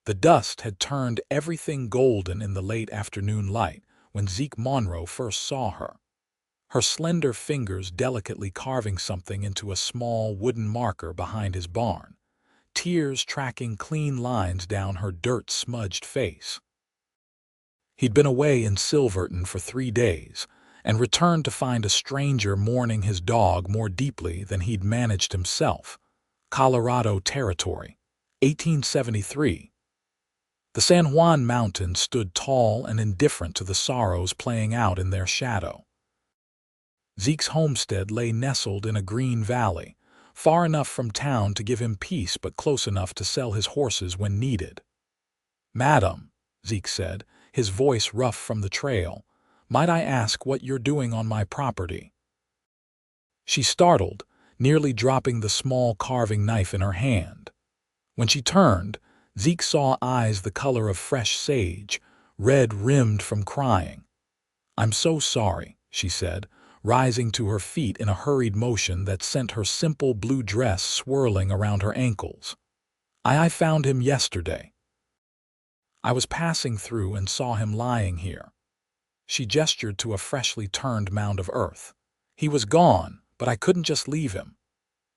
The dust had turned everything golden in the late afternoon light when Zeke Monroe first saw her. Her slender fingers delicately carving something into a small wooden marker behind his barn, tears tracking clean lines down her dirt-smudged face. He'd been away in Silverton for 3 days and returned to find a stranger mourning his dog more deeply than he'd managed himself. Colorado Territory, 1873. The San Juan Mountains stood tall and indifferent to the sorrows playing out in their shadow. Zeke's homestead lay nestled in a green valley, far enough from town to give him peace but close enough to sell his horses when needed. "Madam," Zeke said, his voice rough from the trail, "might I ask what you're doing on my property?" She startled, nearly dropping the small carving knife in her hand. When she turned, Zeke saw eyes the color of fresh sage, red-rimmed from crying. "I'm so sorry," she said, rising to her feet in a hurried motion that sent her simple blue dress swirling around her ankles. I found him yesterday. I was passing through and saw him lying here." She gestured to a freshly turned mound of earth. "He was gone, but I couldn't just leave him."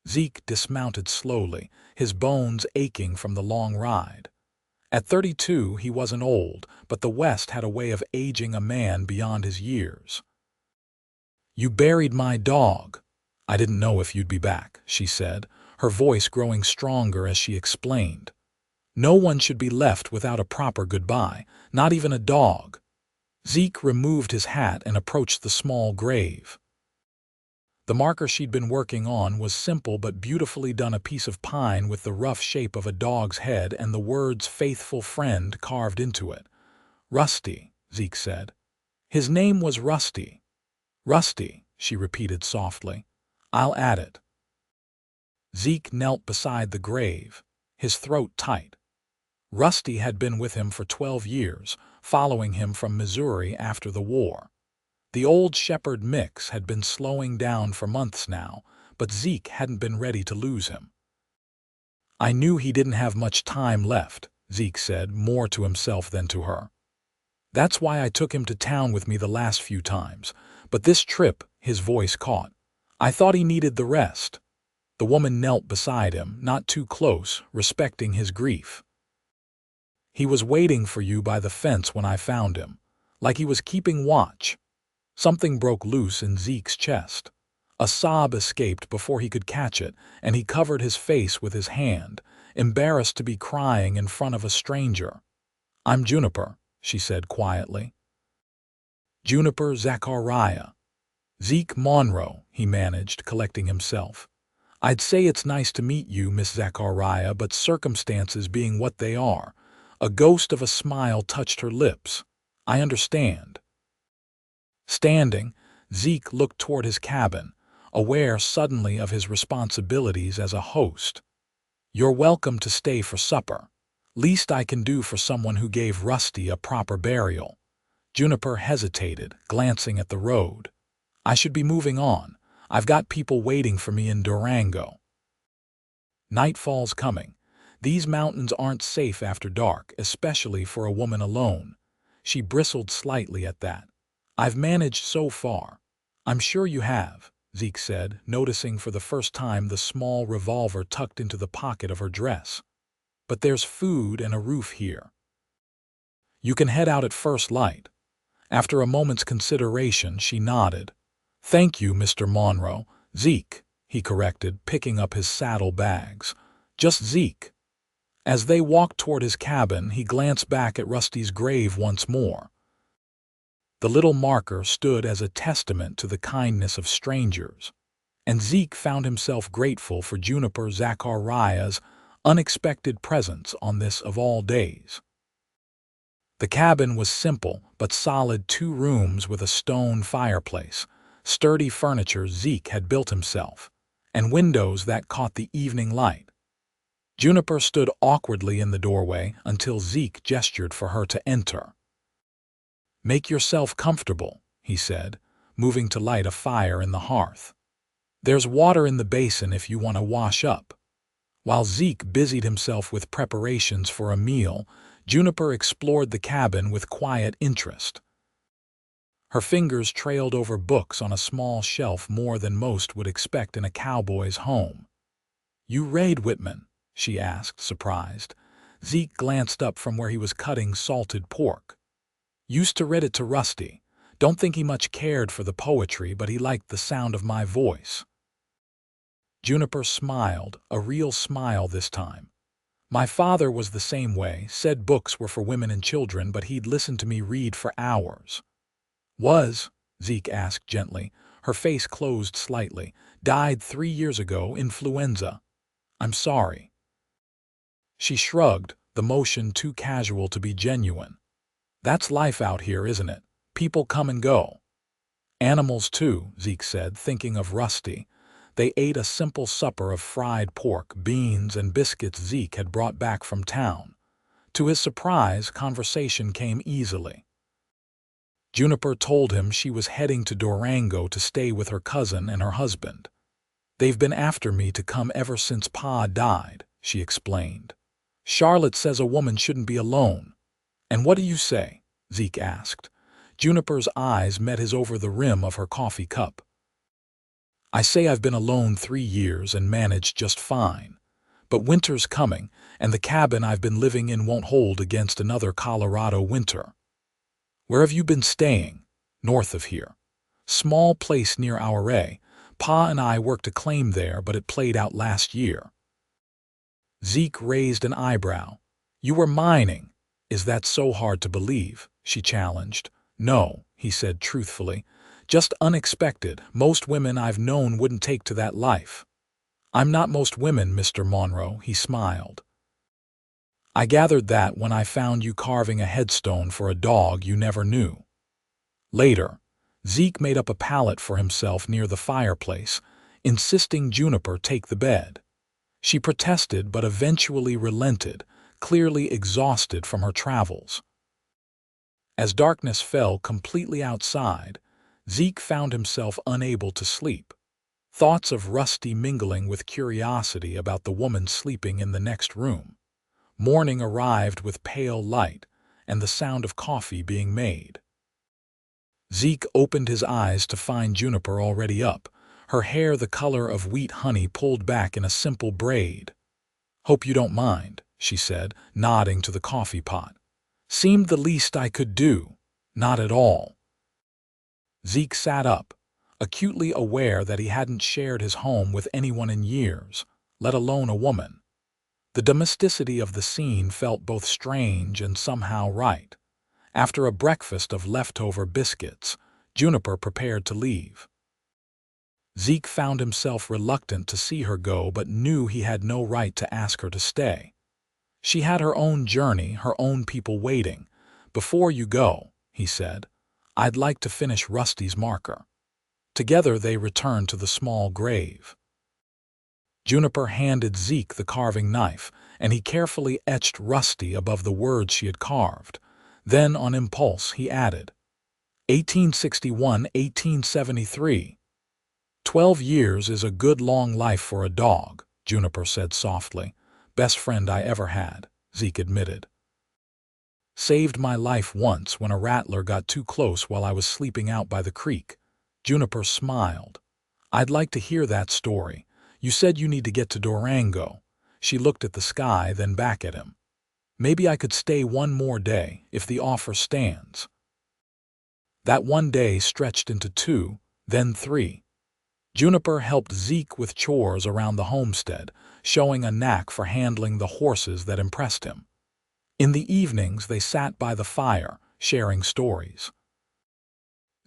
Zeke dismounted slowly, his bones aching from the long ride. At 32, he wasn't old, but the West had a way of aging a man beyond his years. "You buried my dog. I didn't know if you'd be back," she said, her voice growing stronger as she explained. "No one should be left without a proper goodbye, not even a dog." Zeke removed his hat and approached the small grave. The marker she'd been working on was simple but beautifully done, a piece of pine with the rough shape of a dog's head and the words "faithful friend" carved into it. "Rusty," Zeke said. "His name was Rusty." "Rusty," she repeated softly. "I'll add it." Zeke knelt beside the grave, his throat tight. Rusty had been with him for 12 years, following him from Missouri after the war. The old shepherd mix had been slowing down for months now, but Zeke hadn't been ready to lose him. "I knew he didn't have much time left," Zeke said, more to himself than to her. "That's why I took him to town with me the last few times, but this trip," his voice caught, "I thought he needed the rest." The woman knelt beside him, not too close, respecting his grief. "He was waiting for you by the fence when I found him, like he was keeping watch." Something broke loose in Zeke's chest. A sob escaped before he could catch it, and he covered his face with his hand, embarrassed to be crying in front of a stranger. "I'm Juniper," she said quietly. "Juniper Zachariah." "Zeke Monroe," he managed, collecting himself. "I'd say it's nice to meet you, Miss Zachariah, but circumstances being what they are." A ghost of a smile touched her lips. "I understand." Standing, Zeke looked toward his cabin, aware suddenly of his responsibilities as a host. "You're welcome to stay for supper. Least I can do for someone who gave Rusty a proper burial." Juniper hesitated, glancing at the road. "I should be moving on. I've got people waiting for me in Durango." "Nightfall's coming. These mountains aren't safe after dark, especially for a woman alone." She bristled slightly at that. "I've managed so far." "I'm sure you have," Zeke said, noticing for the first time the small revolver tucked into the pocket of her dress. "But there's food and a roof here. You can head out at first light." After a moment's consideration, she nodded. "Thank you, Mr. Monroe." "Zeke," he corrected, picking up his saddle bags. "Just Zeke." As they walked toward his cabin, he glanced back at Rusty's grave once more. The little marker stood as a testament to the kindness of strangers, and Zeke found himself grateful for Juniper Zachariah's unexpected presence on this of all days. The cabin was simple but solid, 2 rooms with a stone fireplace, sturdy furniture Zeke had built himself, and windows that caught the evening light. Juniper stood awkwardly in the doorway until Zeke gestured for her to enter. "Make yourself comfortable," he said, moving to light a fire in the hearth. "There's water in the basin if you want to wash up." While Zeke busied himself with preparations for a meal, Juniper explored the cabin with quiet interest. Her fingers trailed over books on a small shelf more than most would expect in a cowboy's home. "You read Whitman?" she asked, surprised. Zeke glanced up from where he was cutting salted pork. "Used to read it to Rusty. Don't think he much cared for the poetry, but he liked the sound of my voice." Juniper smiled, a real smile this time. "My father was the same way, said books were for women and children, but he'd listen to me read for hours." "Was?" Zeke asked gently. Her face closed slightly. "Died 3 years ago, influenza. I'm sorry." She shrugged, the motion too casual to be genuine. "That's life out here, isn't it? People come and go." "Animals too," Zeke said, thinking of Rusty. They ate a simple supper of fried pork, beans, and biscuits Zeke had brought back from town. To his surprise, conversation came easily. Juniper told him she was heading to Durango to stay with her cousin and her husband. "They've been after me to come ever since Pa died," she explained. "Charlotte says a woman shouldn't be alone." "And what do you say?" Zeke asked. Juniper's eyes met his over the rim of her coffee cup. "I say I've been alone 3 years and managed just fine. But winter's coming, and the cabin I've been living in won't hold against another Colorado winter." "Where have you been staying?" "North of here. Small place near Ouray. Pa and I worked a claim there, but it played out last year." Zeke raised an eyebrow. "You were mining. Is that so hard to believe?" she challenged. "No," he said truthfully. "Just unexpected. Most women I've known wouldn't take to that life." "I'm not most women, Mr. Monroe," he smiled. "I gathered that when I found you carving a headstone for a dog you never knew." Later, Zeke made up a pallet for himself near the fireplace, insisting Juniper take the bed. She protested but eventually relented, clearly exhausted from her travels. As darkness fell completely outside, Zeke found himself unable to sleep. Thoughts of Rusty mingling with curiosity about the woman sleeping in the next room. Morning arrived with pale light and the sound of coffee being made. Zeke opened his eyes to find Juniper already up, her hair the color of wheat honey pulled back in a simple braid. "Hope you don't mind," she said, nodding to the coffee pot. "Seemed the least I could do." "Not at all." Zeke sat up, acutely aware that he hadn't shared his home with anyone in years, let alone a woman. The domesticity of the scene felt both strange and somehow right. After a breakfast of leftover biscuits, Juniper prepared to leave. Zeke found himself reluctant to see her go but knew he had no right to ask her to stay. She had her own journey, her own people waiting. "Before you go," he said, "I'd like to finish Rusty's marker." Together they returned to the small grave. Juniper handed Zeke the carving knife, and he carefully etched Rusty above the words she had carved. Then, on impulse, he added, 1861–1873. 12 years is a good long life for a dog, Juniper said softly. "Best friend I ever had," Zeke admitted. "Saved my life once when a rattler got too close while I was sleeping out by the creek." Juniper smiled. "I'd like to hear that story. You said you need to get to Durango." She looked at the sky, then back at him. "Maybe I could stay one more day, if the offer stands." That one day stretched into 2, then 3. Juniper helped Zeke with chores around the homestead, showing a knack for handling the horses that impressed him. In the evenings they sat by the fire, sharing stories.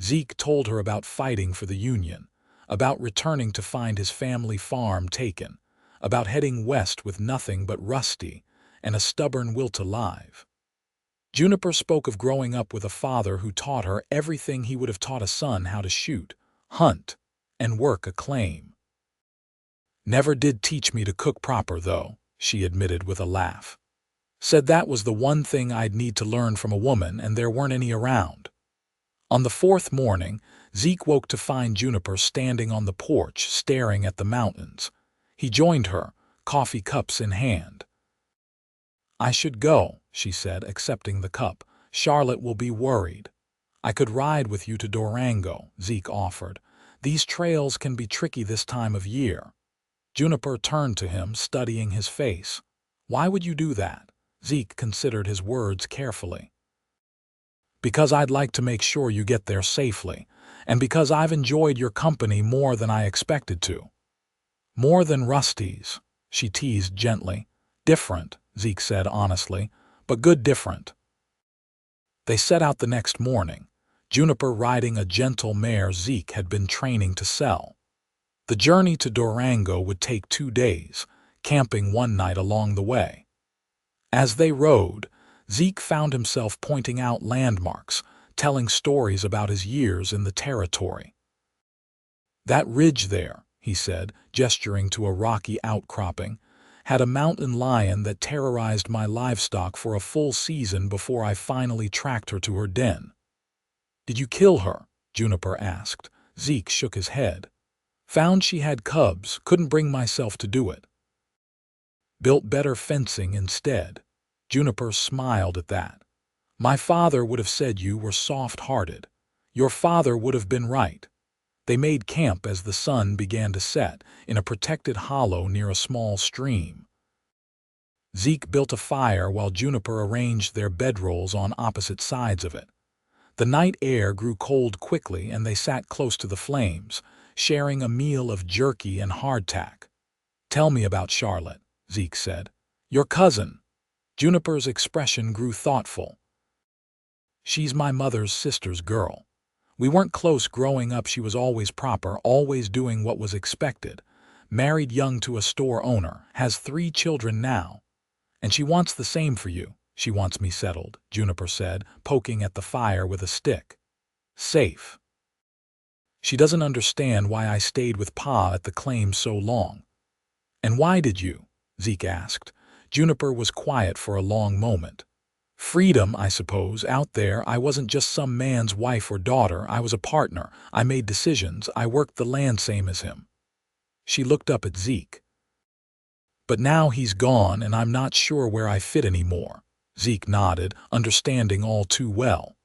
Zeke told her about fighting for the Union, about returning to find his family farm taken, about heading west with nothing but Rusty and a stubborn will to live. Juniper spoke of growing up with a father who taught her everything he would have taught a son: how to shoot, hunt, and work a claim. "Never did teach me to cook proper, though," she admitted with a laugh. "Said that was the one thing I'd need to learn from a woman, and there weren't any around." On the 4th morning, Zeke woke to find Juniper standing on the porch staring at the mountains. He joined her, coffee cups in hand. "I should go," she said, accepting the cup. "Charlotte will be worried." "I could ride with you to Durango," Zeke offered. "These trails can be tricky this time of year." Juniper turned to him, studying his face. "Why would you do that?" Zeke considered his words carefully. "Because I'd like to make sure you get there safely, and because I've enjoyed your company more than I expected to." "More than Rusty's," she teased gently. "Different," Zeke said honestly, "but good different." They set out the next morning, Juniper riding a gentle mare Zeke had been training to sell. The journey to Durango would take 2 days, camping one night along the way. As they rode, Zeke found himself pointing out landmarks, telling stories about his years in the territory. "That ridge there," he said, gesturing to a rocky outcropping, "had a mountain lion that terrorized my livestock for a full season before I finally tracked her to her den." "Did you kill her?" Juniper asked. Zeke shook his head. "Found she had cubs, couldn't bring myself to do it. Built better fencing instead." Juniper smiled at that. "My father would have said you were soft-hearted. Your father would have been right." They made camp as the sun began to set, in a protected hollow near a small stream. Zeke built a fire while Juniper arranged their bedrolls on opposite sides of it. The night air grew cold quickly and they sat close to the flames, sharing a meal of jerky and hardtack. "Tell me about Charlotte," Zeke said. "Your cousin." Juniper's expression grew thoughtful. "She's my mother's sister's girl. We weren't close growing up. She was always proper, always doing what was expected. Married young to a store owner, has 3 children now. And she wants the same for you." "She wants me settled," Juniper said, poking at the fire with a stick. "Safe. She doesn't understand why I stayed with Pa at the claim so long." "And why did you?" Zeke asked. Juniper was quiet for a long moment. "Freedom, I suppose. Out there, I wasn't just some man's wife or daughter. I was a partner. I made decisions. I worked the land same as him." She looked up at Zeke. "But now he's gone and I'm not sure where I fit anymore." Zeke nodded, understanding all too well.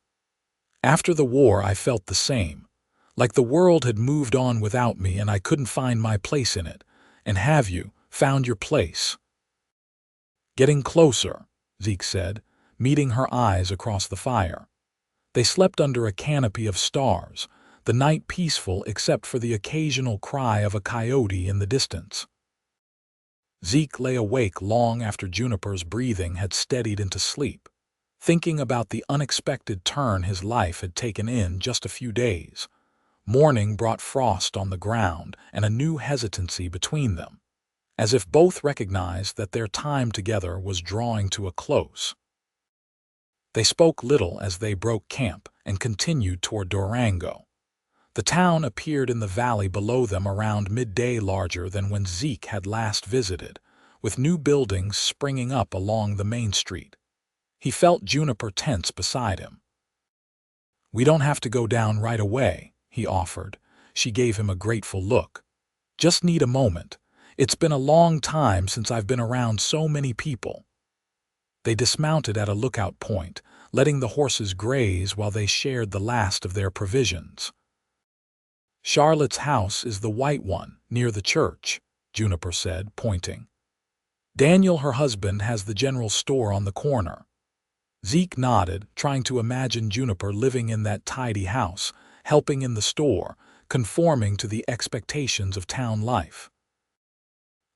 "After the war I felt the same. Like the world had moved on without me and I couldn't find my place in it. And have you found your place?" "Getting closer," Zeke said, meeting her eyes across the fire. They slept under a canopy of stars, the night peaceful except for the occasional cry of a coyote in the distance. Zeke lay awake long after Juniper's breathing had steadied into sleep, thinking about the unexpected turn his life had taken in just a few days. Morning brought frost on the ground and a new hesitancy between them, as if both recognized that their time together was drawing to a close. They spoke little as they broke camp and continued toward Durango. The town appeared in the valley below them around midday, larger than when Zeke had last visited, with new buildings springing up along the main street. He felt Juniper tense beside him. "We don't have to go down right away," he offered. She gave him a grateful look. "Just need a moment. It's been a long time since I've been around so many people." They dismounted at a lookout point, letting the horses graze while they shared the last of their provisions. "Charlotte's house is the white one, near the church," Juniper said, pointing. "Daniel, her husband, has the general store on the corner." Zeke nodded, trying to imagine Juniper living in that tidy house, helping in the store, conforming to the expectations of town life.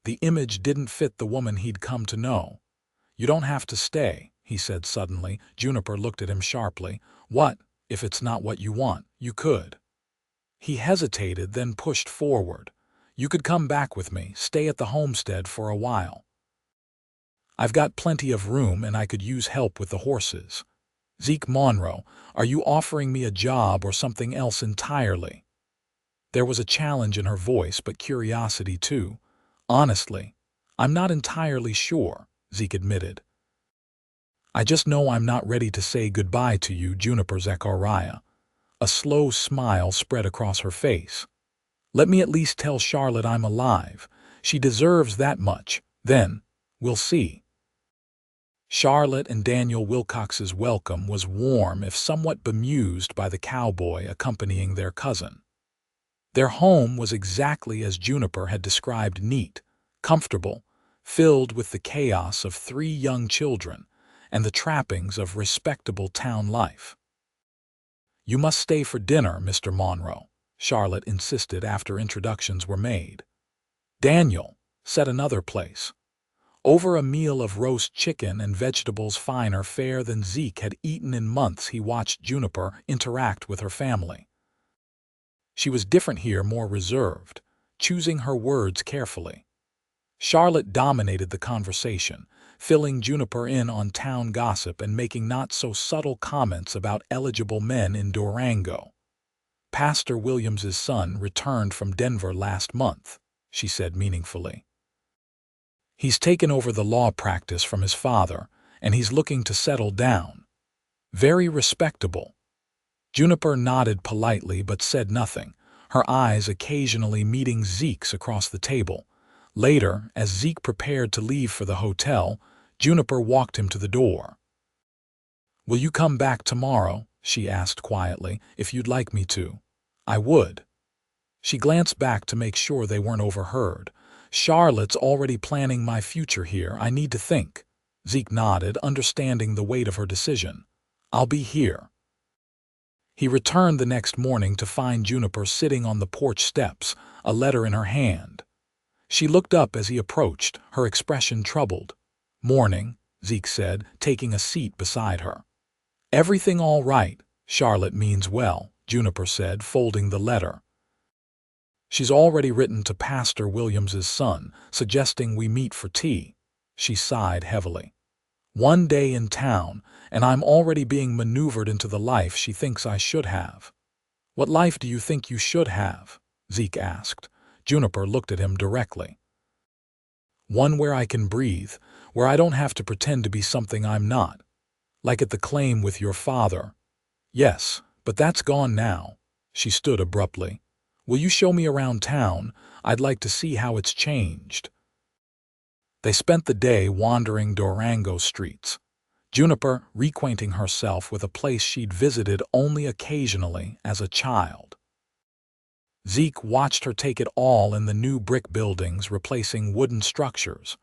The image didn't fit the woman he'd come to know. "You don't have to stay," he said suddenly. Juniper looked at him sharply. "What, if it's not what you want? You could." He hesitated, then pushed forward. "You could come back with me, stay at the homestead for a while. I've got plenty of room and I could use help with the horses." "Zeke Monroe, are you offering me a job or something else entirely?" There was a challenge in her voice, but curiosity too. "Honestly, I'm not entirely sure," Zeke admitted. "I just know I'm not ready to say goodbye to you, Juniper Zachariah." A slow smile spread across her face. "Let me at least tell Charlotte I'm alive. She deserves that much." Then, we'll see. Charlotte and Daniel Wilcox's welcome was warm if somewhat bemused by the cowboy accompanying their cousin. Their home was exactly as Juniper had described: neat, comfortable, filled with the chaos of 3 young children and the trappings of respectable town life. "You must stay for dinner, Mr. Monroe," Charlotte insisted after introductions were made. Daniel set another place. Over a meal of roast chicken and vegetables finer fare than Zeke had eaten in months, he watched Juniper interact with her family. She was different here, more reserved, choosing her words carefully. Charlotte dominated the conversation, filling Juniper in on town gossip and making not-so-subtle comments about eligible men in Durango. "Pastor Williams's son returned from Denver last month," she said meaningfully. "He's taken over the law practice from his father, and he's looking to settle down. Very respectable." Juniper nodded politely but said nothing, her eyes occasionally meeting Zeke's across the table. Later, as Zeke prepared to leave for the hotel, Juniper walked him to the door. "Will you come back tomorrow?" she asked quietly. "If you'd like me to." "I would." She glanced back to make sure they weren't overheard. "Charlotte's already planning my future here. I need to think." Zeke nodded, understanding the weight of her decision. "I'll be here." He returned the next morning to find Juniper sitting on the porch steps, a letter in her hand. She looked up as he approached, her expression troubled. "Morning," Zeke said, taking a seat beside her. "Everything all right? Charlotte means well," Juniper said, folding the letter. "She's already written to Pastor Williams's son, suggesting we meet for tea." She sighed heavily. "One day in town, and I'm already being maneuvered into the life she thinks I should have." "What life do you think you should have?" Zeke asked. Juniper looked at him directly. "One where I can breathe, where I don't have to pretend to be something I'm not. Like at the claim with your father." "Yes, but that's gone now." She stood abruptly. "Will you show me around town? I'd like to see how it's changed." They spent the day wandering Durango streets, Juniper reacquainting herself with a place she'd visited only occasionally as a child. Zeke watched her take it all in: the new brick buildings replacing wooden structures,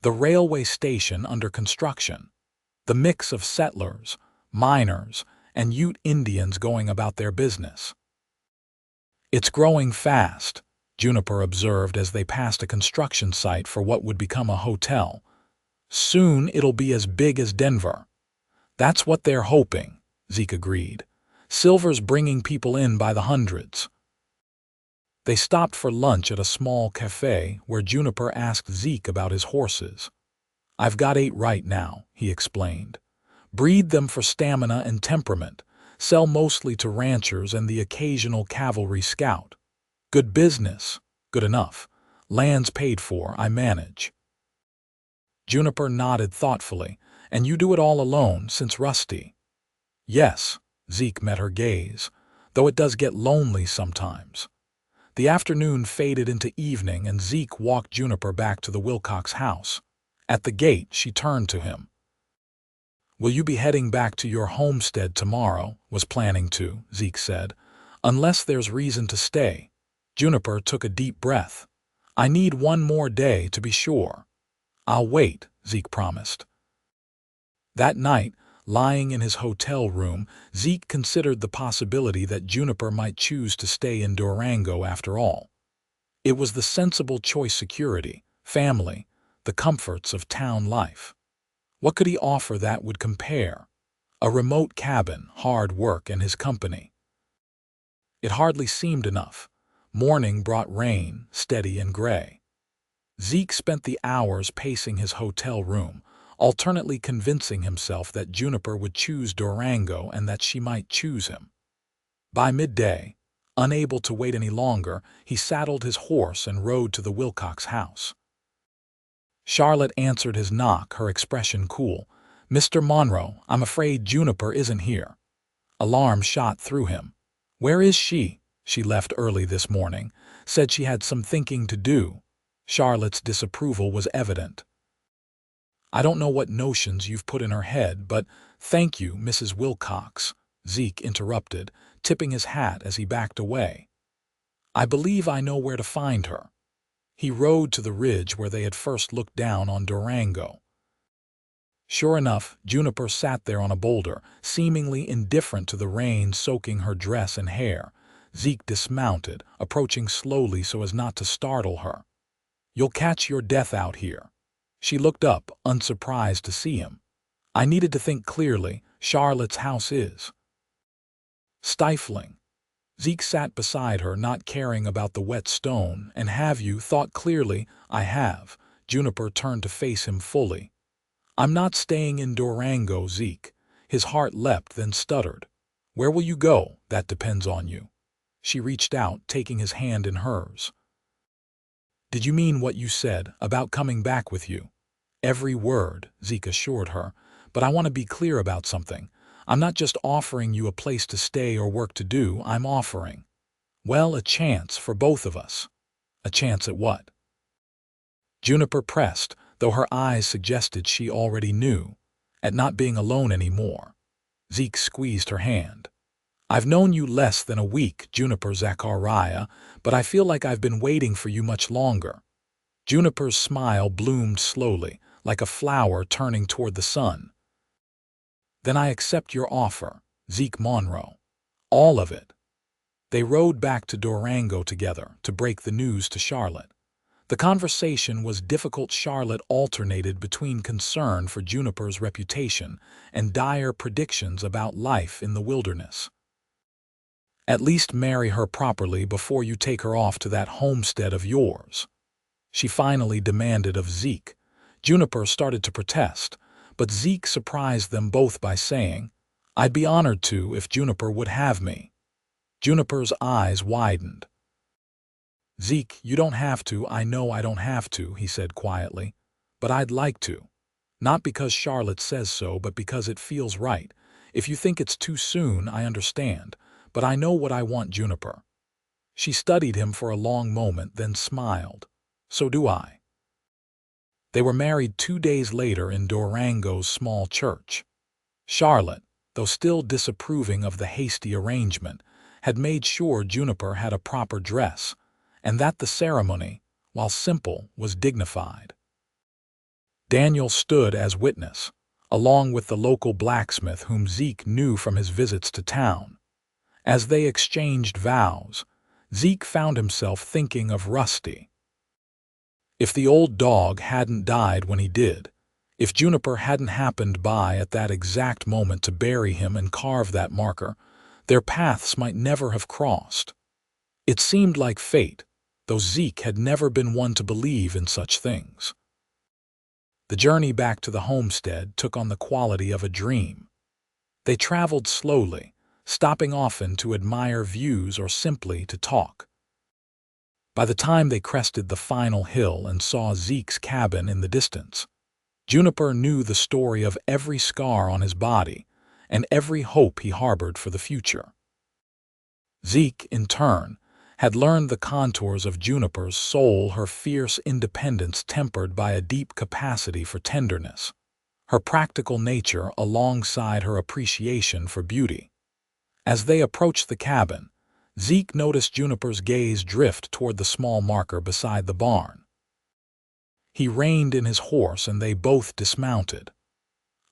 the railway station under construction, the mix of settlers, miners, and Ute Indians going about their business. "It's growing fast," Juniper observed as they passed a construction site for what would become a hotel. "Soon it'll be as big as Denver." "That's what they're hoping," Zeke agreed. "Silver's bringing people in by the hundreds." They stopped for lunch at a small cafe where Juniper asked Zeke about his horses. "I've got 8 right now," he explained. "Breed them for stamina and temperament, sell mostly to ranchers and the occasional cavalry scout. Good business, good enough. Land's paid for, I manage." Juniper nodded thoughtfully. "And you do it all alone, since Rusty?" "Yes," Zeke met her gaze, "though it does get lonely sometimes." The afternoon faded into evening and Zeke walked Juniper back to the Wilcox house. At the gate, she turned to him. "Will you be heading back to your homestead tomorrow?" "Was planning to," Zeke said. "Unless there's reason to stay." Juniper took a deep breath. "I need one more day to be sure." "I'll wait," Zeke promised. That night, lying in his hotel room, Zeke considered the possibility that Juniper might choose to stay in Durango after all. It was the sensible choice: security, family, the comforts of town life. What could he offer that would compare? A remote cabin, hard work, and his company. It hardly seemed enough. Morning brought rain, steady and gray. Zeke spent the hours pacing his hotel room, alternately convincing himself that Juniper would choose Durango and that she might choose him. By midday, unable to wait any longer, he saddled his horse and rode to the Wilcox house. Charlotte answered his knock, her expression cool. "Mr. Monroe, I'm afraid Juniper isn't here." Alarm shot through him. "Where is she?" "She left early this morning. Said she had some thinking to do." Charlotte's disapproval was evident. "I don't know what notions you've put in her head, but thank you, Mrs. Wilcox," Zeke interrupted, tipping his hat as he backed away. "I believe I know where to find her." He rode to the ridge where they had first looked down on Durango. Sure enough, Juniper sat there on a boulder, seemingly indifferent to the rain soaking her dress and hair. Zeke dismounted, approaching slowly so as not to startle her. "You'll catch your death out here." She looked up, unsurprised to see him. "I needed to think clearly. Charlotte's house is stifling." Zeke sat beside her, not caring about the wet stone. "And have you thought clearly?" "I have." Juniper turned to face him fully. "I'm not staying in Durango, Zeke." His heart leapt, then stuttered. "Where will you go? That depends on you." She reached out, taking his hand in hers. "Did you mean what you said about coming back with you?" "Every word," Zeke assured her. "But I want to be clear about something. I'm not just offering you a place to stay or work to do. I'm offering, well, a chance for both of us." "A chance at what?" Juniper pressed, though her eyes suggested she already knew. "At not being alone anymore." Zeke squeezed her hand. "I've known you less than a week, Juniper Zachariah, but I feel like I've been waiting for you much longer." Juniper's smile bloomed slowly, like a flower turning toward the sun. "Then I accept your offer, Zeke Monroe. All of it." They rode back to Durango together to break the news to Charlotte. The conversation was difficult. Charlotte alternated between concern for Juniper's reputation and dire predictions about life in the wilderness. "At least marry her properly before you take her off to that homestead of yours," she finally demanded of Zeke. Juniper started to protest, but Zeke surprised them both by saying, "I'd be honored to if Juniper would have me." Juniper's eyes widened. "Zeke, you don't have to. I know I don't have to," he said quietly. "But I'd like to. Not because Charlotte says so, but because it feels right. If you think it's too soon, I understand. But I know what I want, Juniper." She studied him for a long moment, then smiled. "So do I." They were married 2 days later in Durango's small church. Charlotte, though still disapproving of the hasty arrangement, had made sure Juniper had a proper dress, and that the ceremony, while simple, was dignified. Daniel stood as witness, along with the local blacksmith whom Zeke knew from his visits to town. As they exchanged vows, Zeke found himself thinking of Rusty. If the old dog hadn't died when he did, if Juniper hadn't happened by at that exact moment to bury him and carve that marker, their paths might never have crossed. It seemed like fate, though Zeke had never been one to believe in such things. The journey back to the homestead took on the quality of a dream. They traveled slowly, stopping often to admire views or simply to talk. By the time they crested the final hill and saw Zeke's cabin in the distance, Juniper knew the story of every scar on his body and every hope he harbored for the future. Zeke, in turn, had learned the contours of Juniper's soul, her fierce independence tempered by a deep capacity for tenderness, her practical nature alongside her appreciation for beauty. As they approached the cabin, Zeke noticed Juniper's gaze drift toward the small marker beside the barn. He reined in his horse and they both dismounted.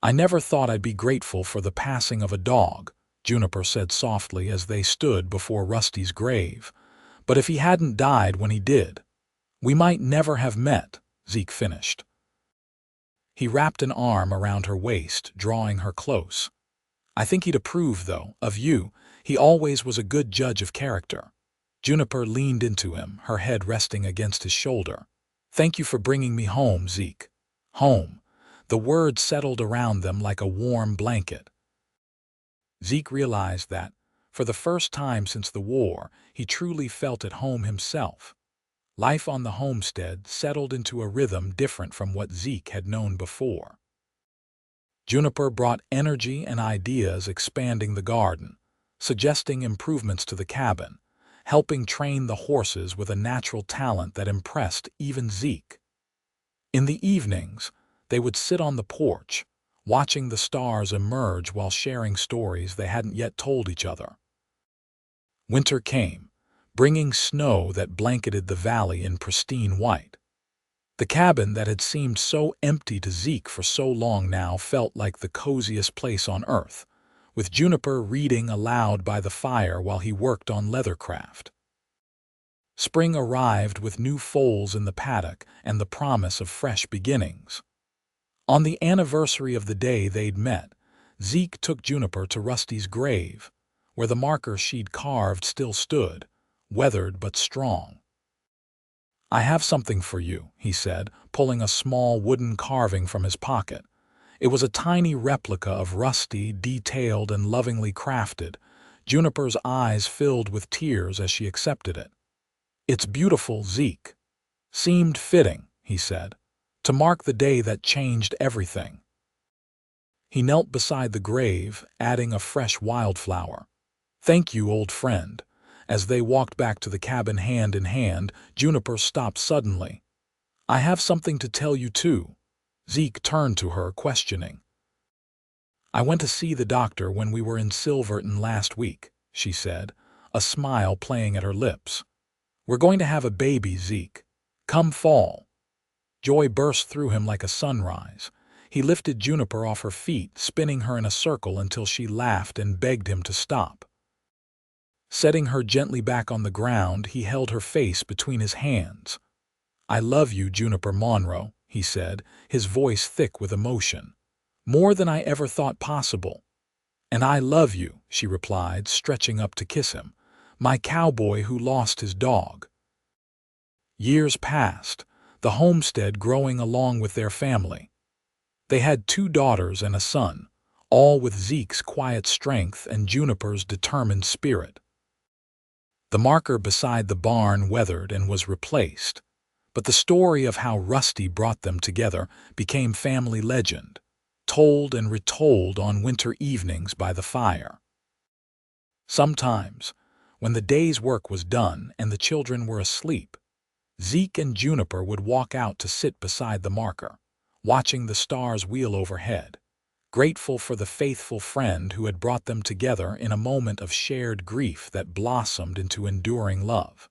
"I never thought I'd be grateful for the passing of a dog," Juniper said softly as they stood before Rusty's grave. "But if he hadn't died when he did, we might never have met," Zeke finished. He wrapped an arm around her waist, drawing her close. "I think he'd approve, though, of you. He always was a good judge of character." Juniper leaned into him, her head resting against his shoulder. "Thank you for bringing me home, Zeke." Home. The word settled around them like a warm blanket. Zeke realized that, for the first time since the war, he truly felt at home himself. Life on the homestead settled into a rhythm different from what Zeke had known before. Juniper brought energy and ideas, expanding the garden, suggesting improvements to the cabin, helping train the horses with a natural talent that impressed even Zeke. In the evenings, they would sit on the porch, watching the stars emerge while sharing stories they hadn't yet told each other. Winter came, bringing snow that blanketed the valley in pristine white. The cabin that had seemed so empty to Zeke for so long now felt like the coziest place on earth, with Juniper reading aloud by the fire while he worked on leathercraft. Spring arrived with new foals in the paddock and the promise of fresh beginnings. On the anniversary of the day they'd met, Zeke took Juniper to Rusty's grave, where the marker she'd carved still stood, weathered but strong. "I have something for you," he said, pulling a small wooden carving from his pocket. It was a tiny replica of Rusty, detailed and lovingly crafted. Juniper's eyes filled with tears as she accepted it. "It's beautiful, Zeke. Seemed fitting," he said, "to mark the day that changed everything." He knelt beside the grave, adding a fresh wildflower. "Thank you, old friend." As they walked back to the cabin hand in hand, Juniper stopped suddenly. "I have something to tell you, too." Zeke turned to her, questioning. "I went to see the doctor when we were in Silverton last week," she said, a smile playing at her lips. "We're going to have a baby, Zeke. Come fall." Joy burst through him like a sunrise. He lifted Juniper off her feet, spinning her in a circle until she laughed and begged him to stop. Setting her gently back on the ground, he held her face between his hands. "I love you, Juniper Monroe," he said, his voice thick with emotion. "More than I ever thought possible." "And I love you," she replied, stretching up to kiss him. "My cowboy who lost his dog." Years passed, the homestead growing along with their family. They had 2 daughters and a son, all with Zeke's quiet strength and Juniper's determined spirit. The marker beside the barn weathered and was replaced, but the story of how Rusty brought them together became family legend, told and retold on winter evenings by the fire. Sometimes, when the day's work was done and the children were asleep, Zeke and Juniper would walk out to sit beside the marker, watching the stars wheel overhead, grateful for the faithful friend who had brought them together in a moment of shared grief that blossomed into enduring love.